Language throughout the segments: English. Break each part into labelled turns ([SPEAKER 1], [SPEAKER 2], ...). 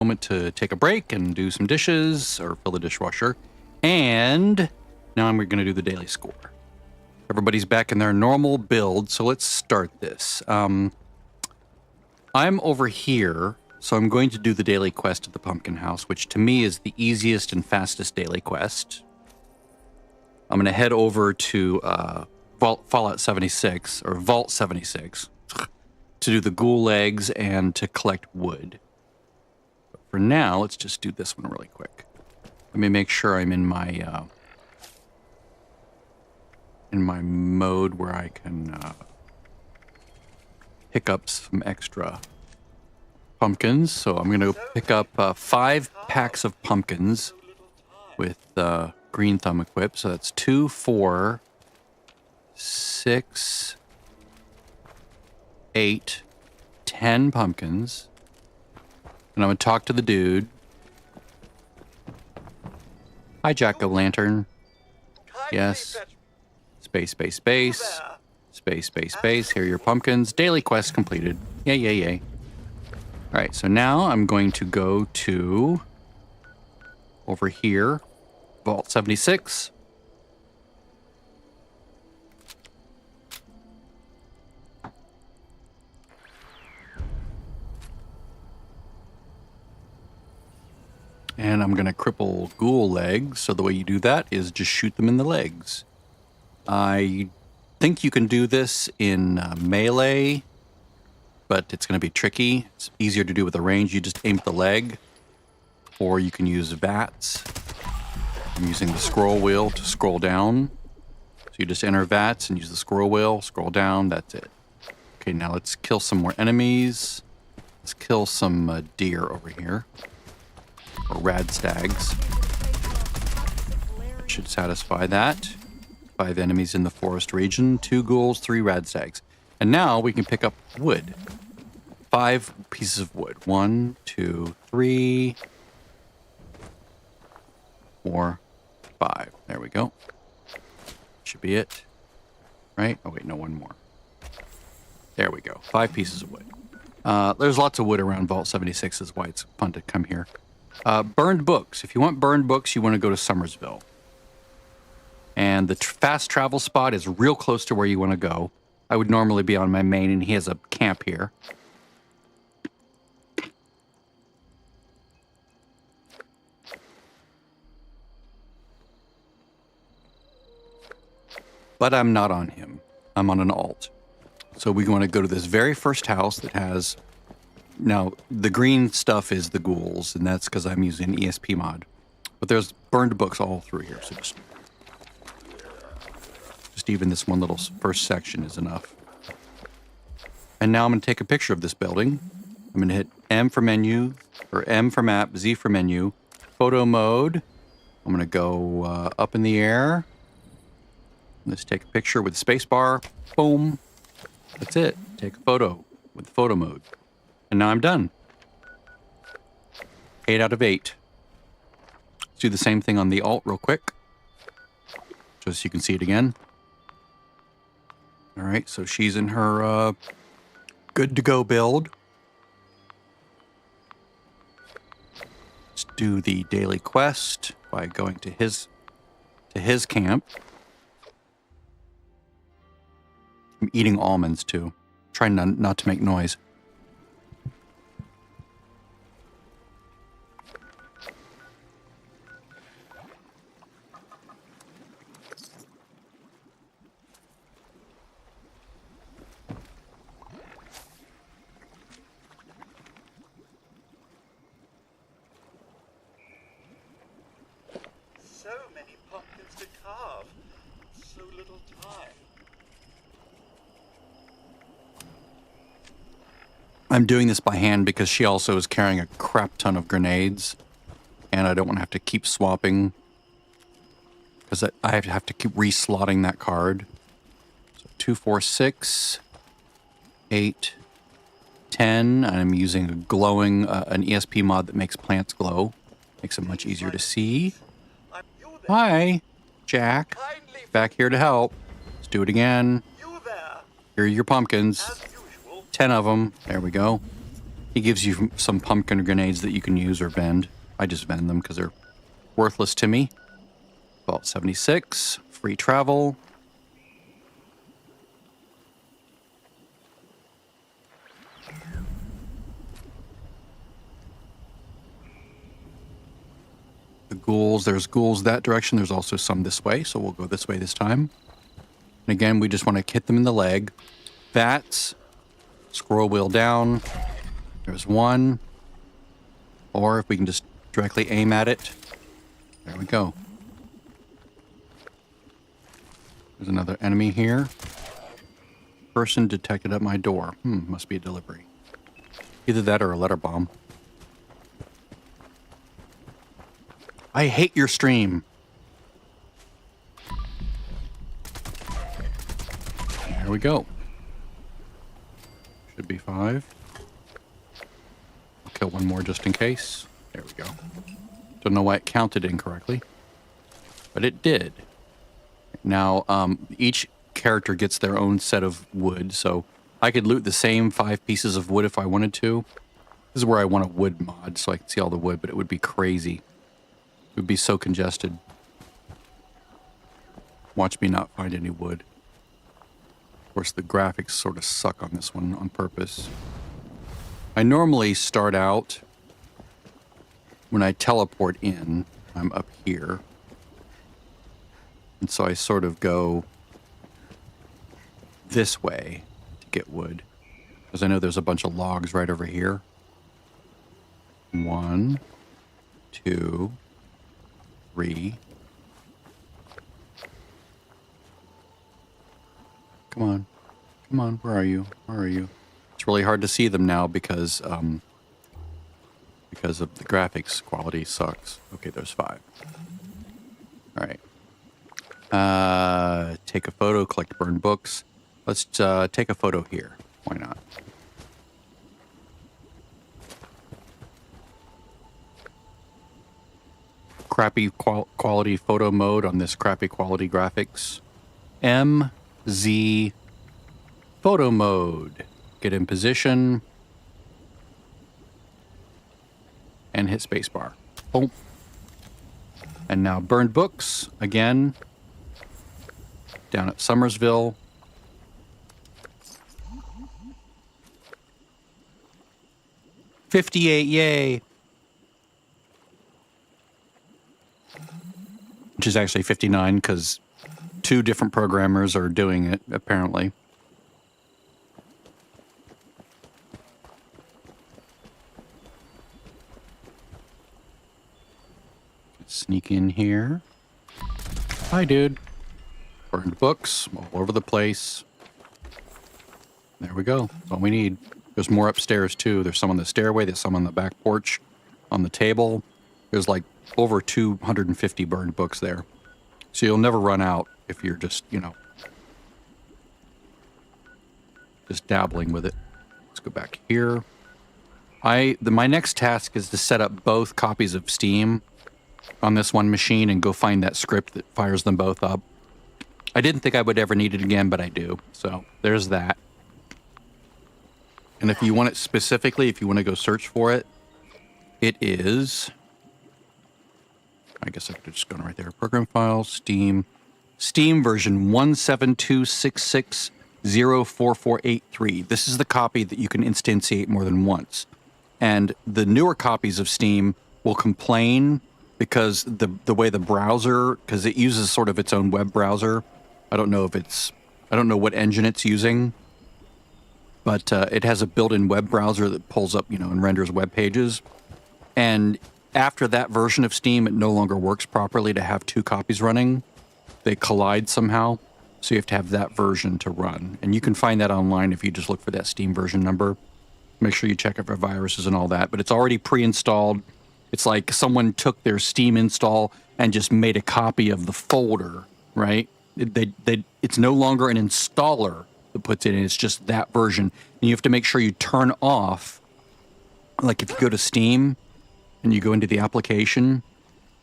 [SPEAKER 1] moment to take a break and do some dishes or fill the dishwasher. And now I'm going to do the daily score. Everybody's back in their normal build, so let's start this. I'm over here, so I'm going to do the daily quest at the pumpkin house, which to me is the easiest and fastest daily quest. I'm going to head over to Fallout 76, or Vault 76, to do the ghoul eggs and to collect wood. But for now, let's just do this one really quick. Let me make sure I'm in my mode where I can pick up some extra pumpkins. So I'm going to pick up 5 packs of pumpkins with green thumb equipped. So that's 2, 4, 6, 8, 10 pumpkins. And I'm going to talk to the dude. Hi, Jack-o'-lantern. Yes. Space, space, space. Space, space, space. Here are your pumpkins. Daily quest completed. Yay, yay, yay. All right, so now I'm going to go to over here, Vault 76. And I'm going to cripple ghoul legs. So the way you do that is just shoot them in the legs. I think you can do this in melee, but it's going to be tricky. It's easier to do with a range. You just aim at the leg, or you can use VATS. I'm using the scroll wheel to scroll down. So you just enter VATS and use the scroll wheel, scroll down, that's it. Okay, now let's kill some more enemies. Let's kill some deer over here. Or rad stags. That should satisfy that. 5 enemies in the forest region, 2 ghouls, 3 rad stags. And now we can pick up wood. 5 pieces of wood. 1, 2, 3, 4, 5. There we go. Should be it. Right? Oh wait, no, 1 more. There we go. 5 pieces of wood. There's lots of wood around Vault 76. That's why it's fun to come here. Burned books. If you want burned books, you want to go to Summersville. And the fast travel spot is real close to where you want to go. I would normally be on my main, and he has a camp here. But I'm not on him. I'm on an alt. So we want to go to this very first house that has... Now, the green stuff is the ghouls, and that's because I'm using ESP mod. But there's burned books all through here, so just even this one little first section is enough. And now I'm going to take a picture of this building. I'm going to hit M for menu, or M for map, Z for menu, photo mode. I'm going to go up in the air. Let's take a picture with spacebar. Boom. That's it. Take a photo with photo mode. And now I'm done. 8 out of 8. Let's do the same thing on the alt real quick, just so you can see it again. All right, so she's in her good to go build. Let's do the daily quest by going to his camp. I'm eating almonds too. Trying not to make noise.
[SPEAKER 2] So many pumpkins to carve. So little time.
[SPEAKER 1] I'm doing this by hand because she also is carrying a crap ton of grenades, and I don't want to have to keep swapping because I have to keep reslotting that card. So 2, 4, 6, 8, 10. I'm using a glowing an ESP mod that makes plants glow, makes it much easier to see. Hi, Jack. Back here to help. Let's do it again. Here are your pumpkins. 10 of them. There we go. He gives you some pumpkin grenades that you can use or vend. I just vend them because they're worthless to me. Vault 76, free travel. The ghouls, there's ghouls that direction. There's also some this way, so we'll go this way this time. And again, we just want to hit them in the leg. Bats, scroll wheel down. There's one. Or if we can just directly aim at it. There we go. There's another enemy here. Person detected at my door. Must be a delivery. Either that or a letter bomb. I hate your stream. There we go. Should be 5. I'll kill one more just in case. There we go. Don't know why it counted incorrectly, but it did. Now, each character gets their own set of wood, so I could loot the same 5 pieces of wood if I wanted to. This is where I want a wood mod, so I can see all the wood, but it would be crazy. It would be so congested. Watch me not find any wood. Of course, the graphics sort of suck on this one on purpose. I normally start out, when I teleport in, I'm up here. And so I sort of go this way to get wood. Because I know there's a bunch of logs right over here. 1, 2, 3. Come on. Come on, where are you? Where are you? It's really hard to see them now because of the graphics quality sucks. Okay, there's 5. All right. Take a photo, collect burn books. Let's take a photo here. Why not? Crappy quality photo mode on this crappy quality graphics. MZ photo mode. Get in position. And hit spacebar. Boom. And now burned books again. Down at Summersville. $58, yay. Which is actually 59 because 2 different programmers are doing it, apparently. Sneak in here. Hi, dude. Burned books all over the place. There we go. That's all we need. There's more upstairs, too. There's some on the stairway. There's some on the back porch. On the table. There's like over 250 burned books there. So you'll never run out if you're just, you know, just dabbling with it. Let's go back here. My next task is to set up both copies of Steam on this one machine and go find that script that fires them both up. I didn't think I would ever need it again, but I do. So there's that. And if you want it specifically, if you want to go search for it, it is... I guess I could just go right there. Program files, Steam. Steam version 17266044483. This is the copy that you can instantiate more than once. And the newer copies of Steam will complain because the way the browser, because it uses sort of its own web browser. I don't know what engine it's using, but it has a built-in web browser that pulls up, you know, and renders web pages. And after that version of Steam, it no longer works properly to have 2 copies running. They collide somehow, so you have to have that version to run. And you can find that online if you just look for that Steam version number. Make sure you check it for viruses and all that, but it's already pre-installed. It's like someone took their Steam install and just made a copy of the folder, right? It's no longer an installer that puts it in, it's just that version. And you have to make sure you turn off, like if you go to Steam and you go into the application,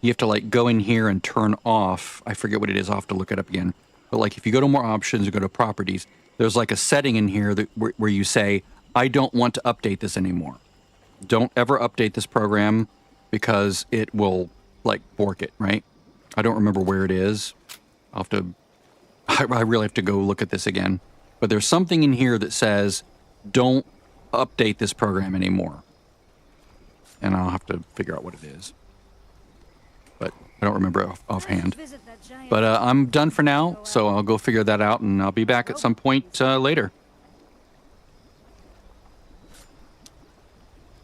[SPEAKER 1] you have to like go in here and turn off, I forget what it is, I'll have to look it up again. But like if you go to more options and go to properties, there's like a setting in here that where you say, I don't want to update this anymore. don't ever update this program because it will like bork it, right? I don't remember where it is. I'll have to, I really have to go look at this again. But there's something in here that says, don't update this program anymore. And I'll have to figure out what it is. But I don't remember offhand. But I'm done for now, so I'll go figure that out, and I'll be back at some point later.